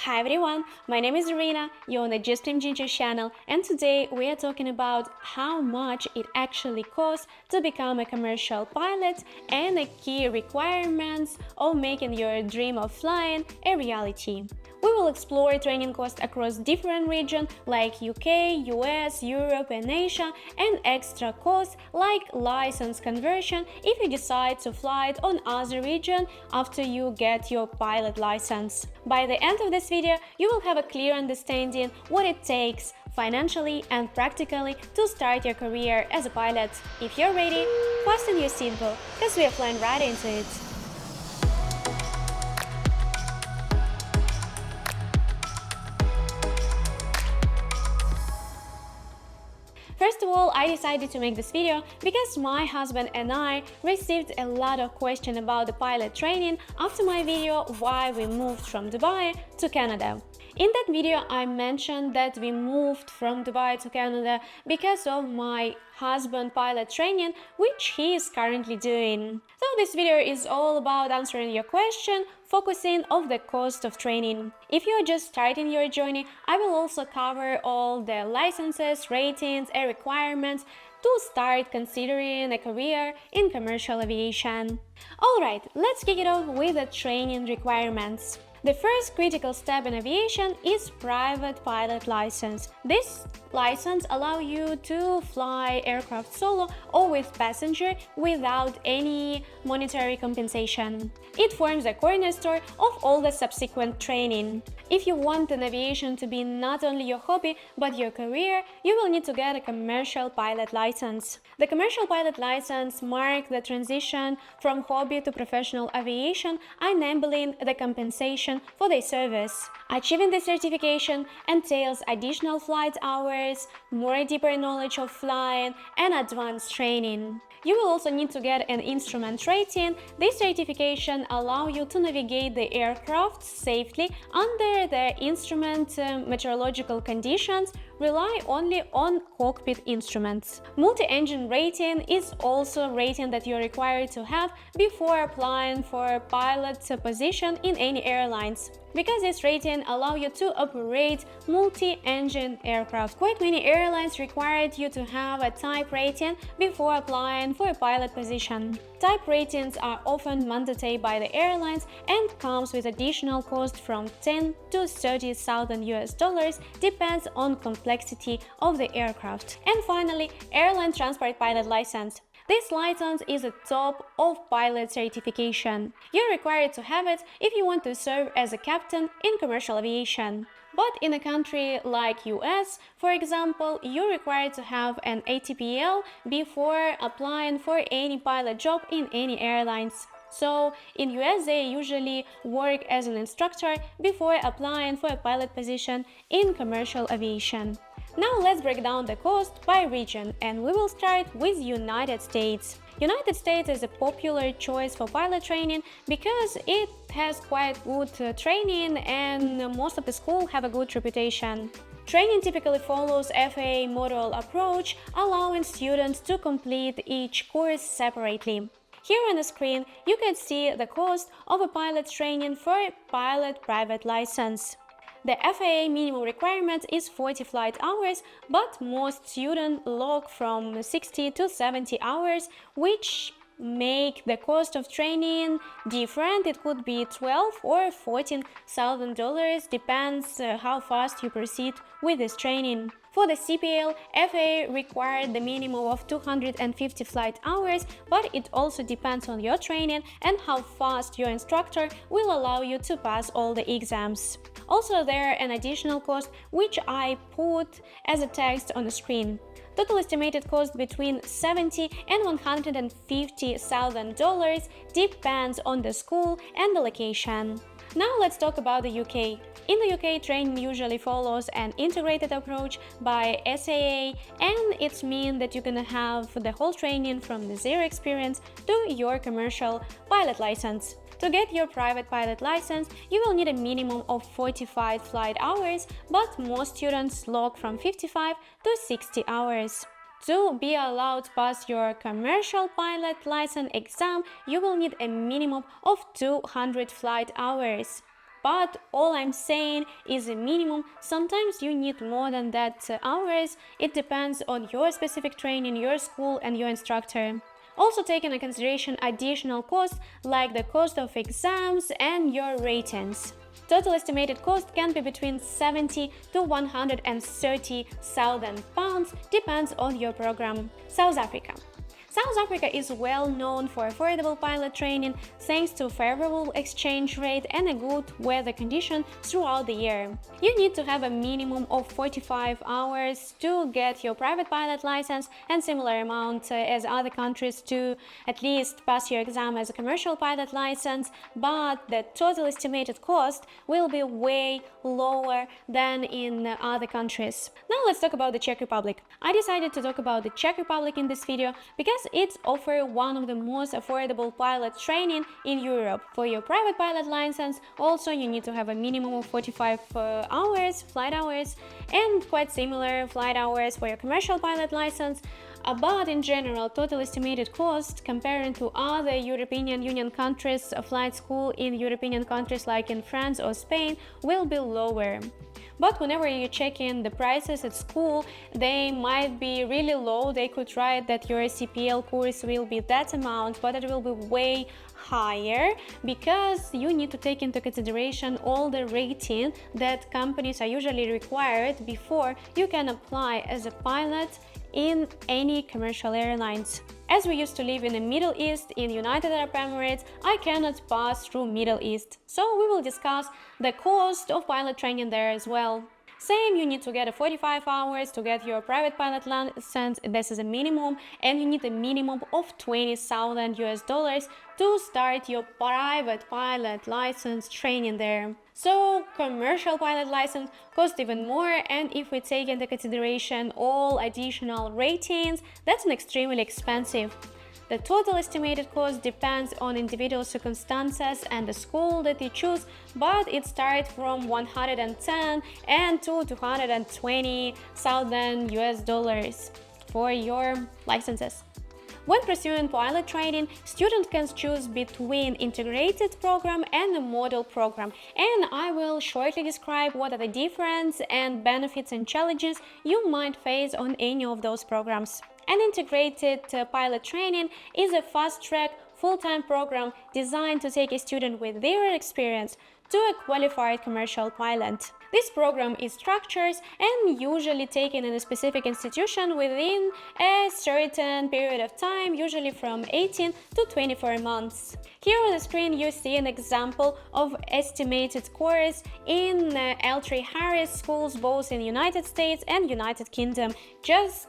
Hi everyone, my name is Irina, you're on the Just Ginger channel, and today we are talking about how much it actually costs to become a commercial pilot and the key requirements of making your dream of flying a reality. We will explore training costs across different regions like UK, US, Europe and Asia, and extra costs like license conversion if you decide to fly it on other region after you get your pilot license. By the end of this video, you will have a clear understanding what it takes financially and practically to start your career as a pilot. If you're ready, fasten your seatbelt because we are flying right into it. First of all, I decided to make this video because my husband and I received a lot of questions about the pilot training after my video why we moved from Dubai to Canada. In that video, I mentioned that we moved from Dubai to Canada because of my husband pilot training, which he is currently doing. So this video is all about answering your question, focusing on the cost of training. If you are just starting your journey, I will also cover all the licenses, ratings, and requirements to start considering a career in commercial aviation. Alright, let's kick it off with the training requirements. The first critical step in aviation is private pilot license. This license allows you to fly aircraft solo or with passenger without any monetary compensation. It forms the cornerstone of all the subsequent training. If you want an aviation to be not only your hobby but your career, you will need to get a commercial pilot license. The commercial pilot license marks the transition from hobby to professional aviation, enabling the compensation for their service. Achieving this certification entails additional flight hours, more deeper knowledge of flying, and advanced training. You will also need to get an instrument rating. This certification allows you to navigate the aircraft safely under the instrument meteorological conditions, rely only on cockpit instruments. Multi-engine rating is also a rating that you're required to have before applying for a pilot position in any airlines, because this rating allows you to operate multi-engine aircraft. Quite many airlines required you to have a type rating before applying for a pilot position. Type ratings are often mandated by the airlines and comes with additional cost from $10,000 to $30,000 depends on complexity of the aircraft. And finally, airline transport pilot license. This license is the top of pilot certification. You're required to have it if you want to serve as a captain in commercial aviation. But in a country like US, for example, you're required to have an ATPL before applying for any pilot job in any airlines. So in US, they usually work as an instructor before applying for a pilot position in commercial aviation. Now let's break down the cost by region, and we will start with United States. United States is a popular choice for pilot training because it has quite good training and most of the schools have a good reputation. Training typically follows FAA Modular approach, allowing students to complete each course separately. Here on the screen, you can see the cost of a pilot training for a pilot private license. The FAA minimum requirement is 40 flight hours, but most students log from 60 to 70 hours, which make the cost of training different. It could be $12,000 or $14,000, depends how fast you proceed with this training. For the CPL, FAA required the minimum of 250 flight hours, but it also depends on your training and how fast your instructor will allow you to pass all the exams. Also, there are an additional cost which I put as a text on the screen. Total estimated cost between $70,000 and $150,000 depends on the school and the location. Now let's talk about the UK. In the UK, training usually follows an integrated approach by SAA, and it means that you're gonna have the whole training from the zero experience to your commercial pilot license. To get your private pilot license, you will need a minimum of 45 flight hours, but most students log from 55 to 60 hours. To be allowed to pass your commercial pilot license exam, you will need a minimum of 200 flight hours. but all I'm saying is a minimum. Sometimes you need more than that hours. It depends on your specific training, your school, and your instructor. Also take into consideration additional costs like the cost of exams and your ratings. Total estimated cost can be between 70 to 130,000 pounds, depends on your program. South Africa. South Africa is well known for affordable pilot training thanks to favorable exchange rate and a good weather condition throughout the year. You need to have a minimum of 45 hours to get your private pilot license and similar amount as other countries to at least pass your exam as a commercial pilot license, but the total estimated cost will be way lower than in other countries. Now let's talk about the Czech Republic. I decided to talk about the Czech Republic in this video because it offers one of the most affordable pilot training in Europe. For your private pilot license, also you need to have a minimum of 45 hours, flight hours, and quite similar flight hours for your commercial pilot license. But in general, total estimated cost comparing to other European Union countries, a flight school in European countries like in France or Spain will be lower. But whenever you check in the prices at school, they might be really low. They could write that your CPL course will be that amount, but it will be way higher because you need to take into consideration all the rating that companies are usually required before you can apply as a pilot in any commercial airlines. As we used to live in the Middle East, in United Arab Emirates, I cannot pass through Middle East. So we will discuss the cost of pilot training there as well. Same, you need to get a 45 hours to get your private pilot license, this is a minimum, and you need a minimum of 20,000 US dollars to start your private pilot license training there. So commercial pilot license costs even more, and if we take into consideration all additional ratings, that's an extremely expensive. The total estimated cost depends on individual circumstances and the school that you choose, but it starts from 110 and to 220,000 US dollars for your licenses. When pursuing pilot training, students can choose between integrated program and a model program, and I will shortly describe what are the difference and benefits and challenges you might face on any of those programs. An integrated pilot training is a fast-track, full-time program designed to take a student with their experience to a qualified commercial pilot. This program is structured and usually taken in a specific institution within a certain period of time, usually from 18 to 24 months. Here on the screen you see an example of estimated course in L3 schools both in United States and United Kingdom. Just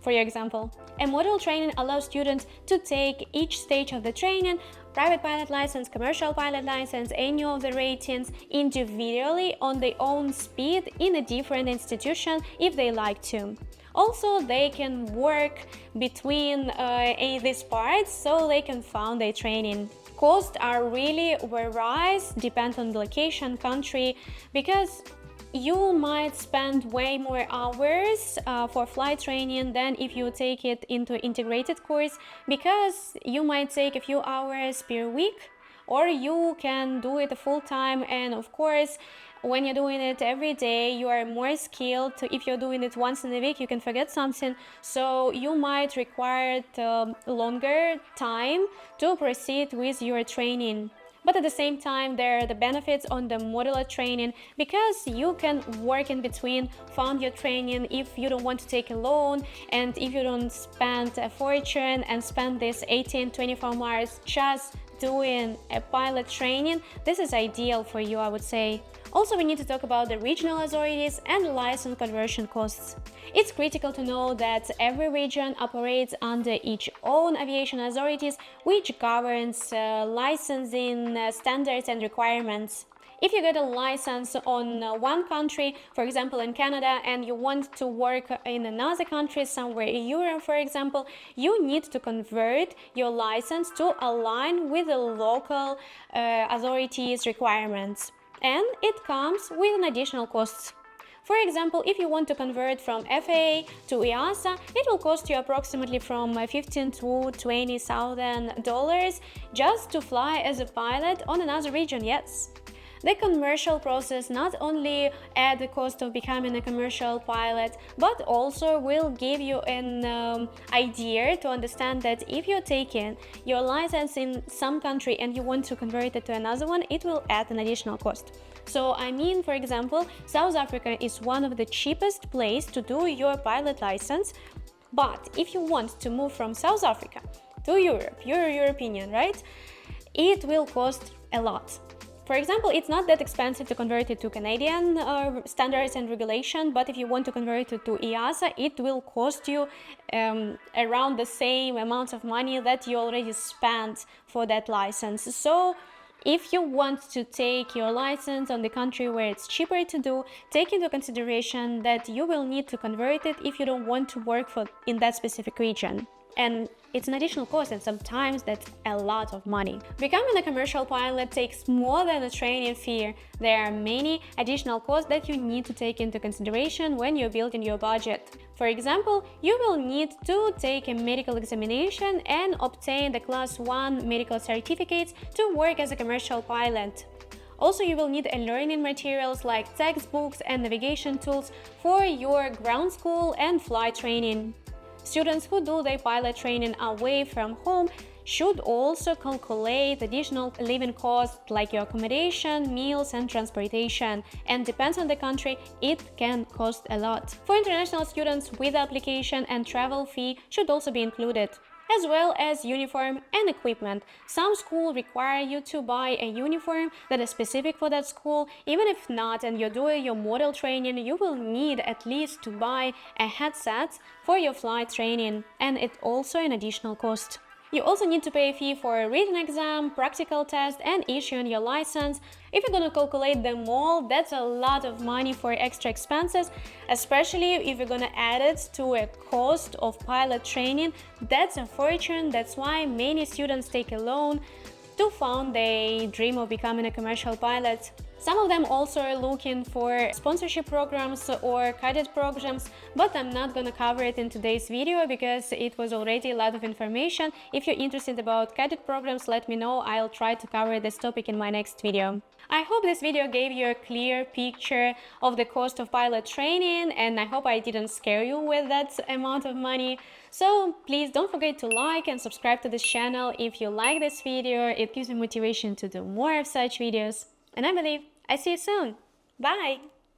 for your example, a model training allows students to take each stage of the training, private pilot license, commercial pilot license, any of the ratings individually on their own speed in a different institution if they like to. Also, they can work between these parts so they can fund their training. Costs are really varies, depend on the location, country, because you might spend way more hours for flight training than if you take it into integrated course, because you might take a few hours per week, or you can do it full time, and of course when you're doing it every day you are more skilled. If you're doing it once in a week you can forget something, so you might require longer time to proceed with your training. But at the same time, there are the benefits on the modular training because you can work in between, fund your training if you don't want to take a loan, and if you don't spend a fortune and spend this 18-24 hours just doing a pilot training. This is ideal for you, I would say. Also, we need to talk about the regional authorities and license conversion costs. It's critical to know that every region operates under its own aviation authorities, which governs licensing standards and requirements. If you get a license on one country, for example in Canada, and you want to work in another country, somewhere in Europe for example, you need to convert your license to align with the local authorities' requirements. And it comes with an additional costs. For example, if you want to convert from FAA to EASA, it will cost you approximately from $15,000 to $20,000 just to fly as a pilot on another region, yes. The commercial process not only add the cost of becoming a commercial pilot, but also will give you an idea to understand that if you're taking your license in some country and you want to convert it to another one, it will add an additional cost. So I mean, for example, South Africa is one of the cheapest place to do your pilot license, but if you want to move from South Africa to Europe, you're European, right? It will cost a lot. For example, it's not that expensive to convert it to Canadian standards and regulation, but if you want to convert it to EASA, it will cost you around the same amount of money that you already spent for that license. So if you want to take your license on the country where it's cheaper to do, take into consideration that you will need to convert it if you don't want to work in that specific region. And it's an additional cost, and sometimes that's a lot of money. Becoming a commercial pilot takes more than a training fee. There are many additional costs that you need to take into consideration when you're building your budget. For example, you will need to take a medical examination and obtain the Class 1 medical certificates to work as a commercial pilot. Also, you will need learning materials like textbooks and navigation tools for your ground school and flight training. Students who do their pilot training away from home should also calculate additional living costs like your accommodation, meals, and transportation. And depends on the country, it can cost a lot. For international students, with application and travel fee should also be included, as well as uniform and equipment. Some schools require you to buy a uniform that is specific for that school. Even if not, and you're doing your model training, you will need at least to buy a headset for your flight training, and it's also an additional cost. You also need to pay a fee for a written exam, practical test, and issuing your license. If you're gonna calculate them all, that's a lot of money for extra expenses, especially if you're gonna add it to a cost of pilot training. That's a fortune. That's why many students take a loan to fund their dream of becoming a commercial pilot. Some of them also are looking for sponsorship programs or cadet programs, but I'm not gonna cover it in today's video because it was already a lot of information. If you're interested about cadet programs, let me know. I'll try to cover this topic in my next video. I hope this video gave you a clear picture of the cost of pilot training, and I hope I didn't scare you with that amount of money. So please don't forget to like and subscribe to this channel if you like this video. It gives me motivation to do more of such videos. And I believe I see you soon. Bye!